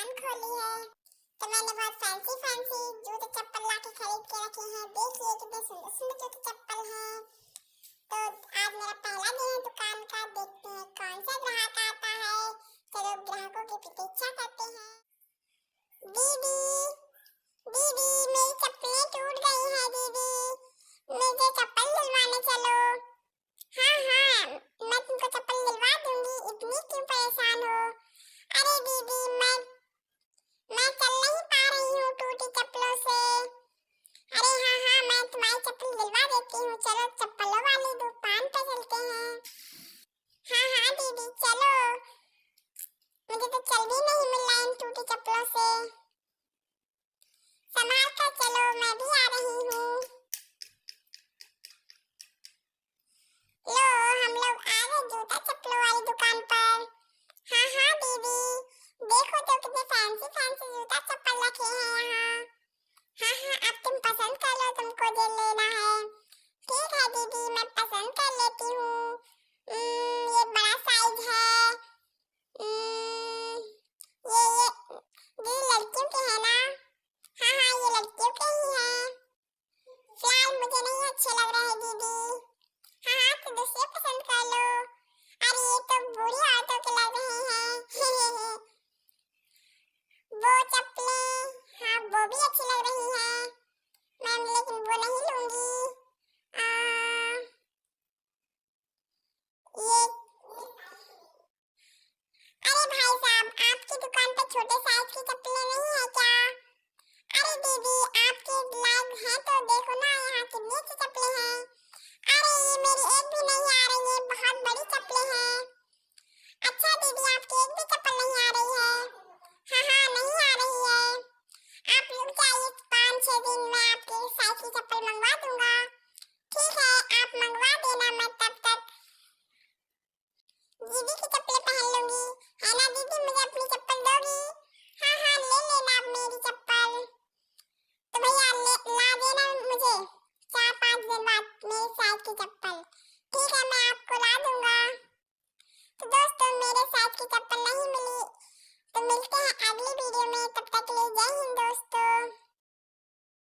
दुकान खोली है तो मैंने बहुत फैंसी फैंसी जूते चप्पल लाके खरीद के रखे हैं। देखिए कितने सुंदर सुंदर जूते चप्पल हैं। तो आज मेरा पहला दिन है दुकान का। देखते हैं कौन सा ग्राहक आता है। चलो ग्राहकों की प्रतीक्षा करते हैं। दीदी दीदी मेरी चप्पलें टूट गई हैं दीदी, मुझे चप्पल दिलवाने चलो। हाँ हाँ मैं तुमको चप्पल दिलवा दूंगी, इतनी क्यों परेशान हो। अरे दीदी मैं चल नहीं पा रही हूँ टूटी चप्पलों से। अरे हाँ हाँ मैं तुम्हारी चप्पल दिलवा देती हूँ, चलो चप्पलों वाली दुकान पे चलते हैं। हाँ हाँ दीदी चलो, मुझे तो चल भी नहीं मिल रहा इन टूटी चप्पलों से। संभाल कर चलो, मैं भी आ रही हूँ। लो हम लोग आ गए जूता चप्पलों वाली दुकान पर। हाँ हाँ दीदी देखो तो कितने फैंसी फैंसी जूता चप्पल रखे हैं यहाँ। हाँ हाँ अब तुम पसंद कर लो तुमको जो लेना है। ठीक है दीदी मैं पसंद कर लेती हूँ। ये बड़ा साइज है। ये लड़कियों के है ना। हाँ हाँ ये लड़कियों के ही हैं। फिलहाल मुझे नहीं अच्छे लग रहे हैं दीदी। हाँ हाँ तो दूसरे पसंद कर लो। अरे ये तो बूढ़ी औरतों के लग रहे हैं। वो चप्पलें, हाँ वो भी अच्छी लग रही हैं मैम, लेकिन वो नहीं लूंगी। आ, ये अरे भाई साहब आपकी दुकान पे छोटे साइज की चप्पलें नहीं है क्या। अरे दीदी आपके लायक है तो देखो ना यहाँ कितनी अच्छी चप्पलें हैं। अरे ये मेरी एक भी नहीं आ रही है, बहुत बड़ी चप्पलें हैं। अच्छा दीदी आपकी एक भी चप्पल नहीं आ रही है। हाँ हाँ नहीं आ रही है। आप रुक जाइए, 5-6 दिन में आपके साइज की चप्पल मंगवा दूंगा। ठीक है आप मंगवा